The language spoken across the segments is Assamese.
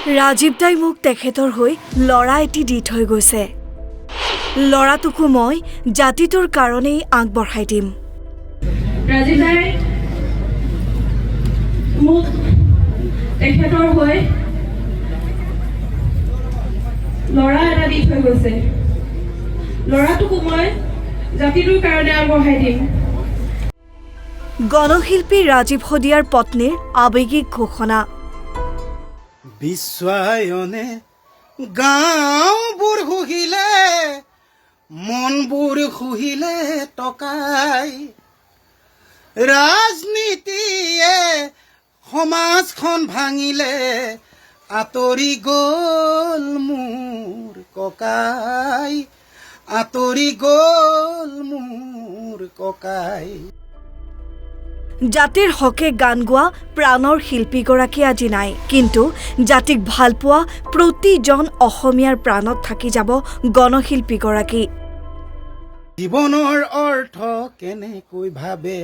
ৰাজীৱ দাই মোক তেখেতৰ হৈ ল'ৰা এটি দি থৈ গৈছে। ল'ৰাটোকো মই জাতিটোৰ কাৰণেই আগবঢ়াই দিম। ৰাজীৱ দাই মোক তেখেতৰ হৈ ল'ৰা এটা দি থৈ গৈছে। ল'ৰাটোকো মই জাতিটোৰ কাৰণে আগবঢ়াই দিম। গণশিল্পী ৰাজীৱ শদিয়াৰ পত্নীৰ আৱেগিক ঘোষণা। বিশ্বায়নে গাঁওবোৰ শুহিলে, মনবোৰ শুহিলে টকাই, ৰাজনীতিয়ে সমাজখন ভাঙিলে, আঁতৰি গ'ল মোৰ ককাই, আঁতৰি গ'ল মোৰ ককাই। জাতিৰ হকে গান গোৱা প্ৰাণৰ শিল্পীগৰাকী আজি নাই, কিন্তু জাতিক ভাল পোৱা প্ৰতিজন অসমীয়াৰ প্ৰাণত থাকি যাব গণশিল্পীগৰাকী। জীৱনৰ অৰ্থ কেনেকৈ ভাবে,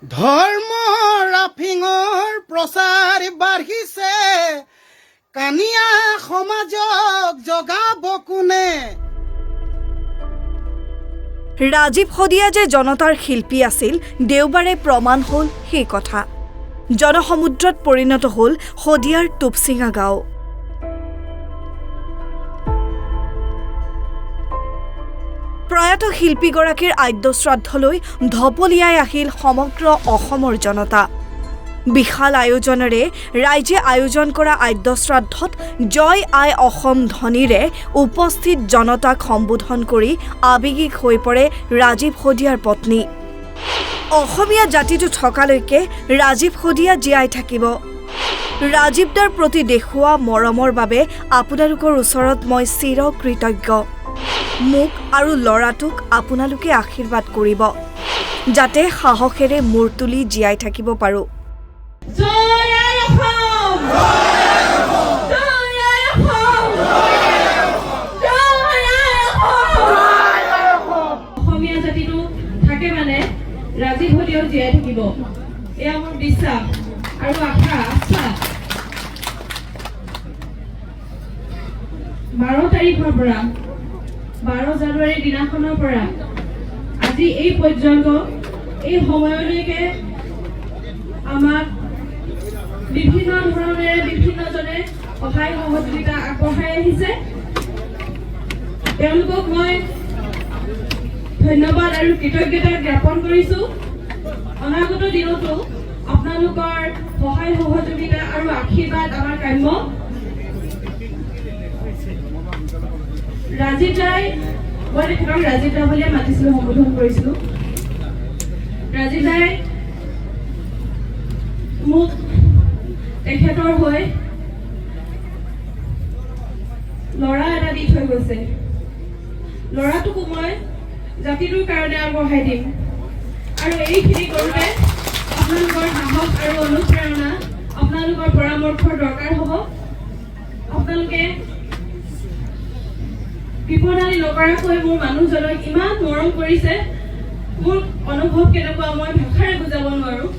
ধৰ্ম ৰাফিঙৰ প্ৰচাৰ বাঢ়িছে, কানিয়া সমাজক জগাব কোনে। ৰাজীৱ শদিয়া যে জনতাৰ শিল্পী আছিল, দেওবাৰে প্ৰমাণ হ'ল সেই কথা। জনসমুদ্ৰত পৰিণত হ'ল শদিয়াৰ টুপচিঙা গাঁও। প্ৰয়াত শিল্পীগৰাকীৰ আদ্যশ্ৰাদ্ধলৈ ঢপলিয়াই আহিল সমগ্ৰ অসমৰ জনতা। বিশাল আয়োজনেৰে ৰাইজে আয়োজন কৰা আদ্যশ্ৰাদ্ধত জয় আই অসম ধ্বনিৰে উপস্থিত জনতাক সম্বোধন কৰি আৱেগিক হৈ পৰে ৰাজীৱ শদিয়াৰ পত্নী। অসমীয়া জাতিটো থকালৈকে ৰাজীৱ শদিয়া জীয়াই থাকিব। ৰাজীৱ দাৰ প্ৰতি দেখুওৱা মৰমৰ বাবে আপোনালোকৰ ওচৰত মই চিৰকৃতজ্ঞ। মোক আৰু ল'ৰাটোক আপোনালোকে আশীৰ্বাদ কৰিব, যাতে সাহসেৰে মূৰ তুলি জীয়াই থাকিব পাৰোঁ। জয় আই অসম! জয় আই অসম! জয় আই অসম! অসমীয়া জাতিটো থাকে মানে ৰাজীৱ শদিয়াও জীয়াই থাকিব, এয়া মোৰ বিশ্বাস আৰু আশা। 12 তাৰিখৰ পৰা 12 জানুৱাৰীৰ দিনাখনৰ পৰা আজি এই পৰ্যন্ত এই সময়লৈকে আমাক বিভিন্ন ধৰণেৰে বিভিন্নজনে সহায় সহযোগিতা আগবঢ়াই আহিছে। তেওঁলোকক মই ধন্যবাদ আৰু কৃতজ্ঞতা জ্ঞাপন কৰিছোঁ। অনাগত দিনতো আপোনালোকৰ সহায় সহযোগিতা আৰু আশীৰ্বাদ আমাৰ কাম্য। ৰাজীৱ দাই, মই তেখেতক ৰাজীৱ দা বুলিয়ে মাতিছিলোঁ, সম্বোধন কৰিছিলোঁ। ৰাজীৱ দাই মোক তেখেতৰ হৈ ল'ৰা এটা দি থৈ গৈছে। ল'ৰাটোকো মই জাতিটোৰ কাৰণে আগবঢ়াই দিম। আৰু এইখিনি কৰোঁতে আপোনালোকৰ সাহস আৰু অনুপ্ৰেৰণা, আপোনালোকৰ পৰামৰ্শৰ দৰকাৰ হ'ব। আপোনালোকে বিপদালি নকৰাকৈ মোৰ মানুহজনক ইমান মৰম কৰিছে, মোৰ অনুভৱ কেনেকুৱা মই ভাষাৰে বুজাব নোৱাৰোঁ।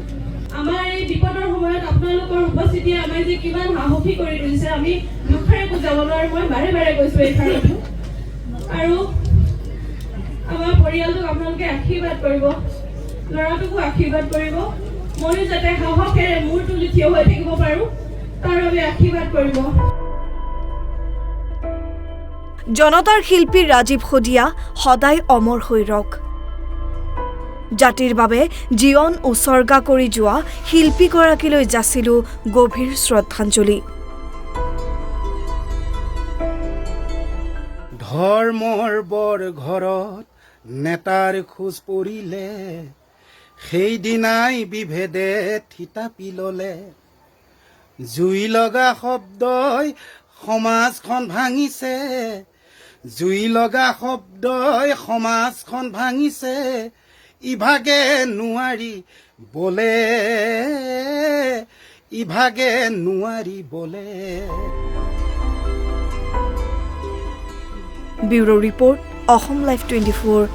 আমাৰ এই বিপদৰ সময়ত আপোনালোকৰ উপস্থিতিয়ে আমাক যে কিমান সাহসী কৰি তুলিছে, আমি ভাষাৰে বুজাব নোৱাৰোঁ। মই বাৰে বাৰে কৈছোঁ এই কাৰণটো। আৰু আমাৰ পৰিয়ালটোক আপোনালোকে আশীৰ্বাদ কৰিব, ল'ৰাটোকো আশীৰ্বাদ কৰিব। ময়ো যাতে সাহসেৰে মূৰ তুলি থিয় হৈ থাকিব পাৰোঁ, তাৰ বাবে আশীৰ্বাদ কৰিব। জনতাৰ শিল্পী ৰাজীৱ শদিয়া সদায় অমৰ হৈ ৰওক। জাতিৰ বাবে জীৱন উচৰ্গা কৰি যোৱা শিল্পীগৰাকীলৈ যাচিলোঁ গভীৰ শ্ৰদ্ধাঞ্জলি। ধৰ্মৰ বৰ ঘৰত নেতাৰ খোজ পৰিলে, সেইদিনাই বিভেদে থিতাপি ল'লে, জুই লগা শব্দই সমাজখন ভাঙিছে, জুই লগা শব্দই সমাজখন ভাঙিছে, ইভাগে নোৱাৰি বলে, ইভাগে নোৱাৰি বলে। Bureau report, Assam live 24।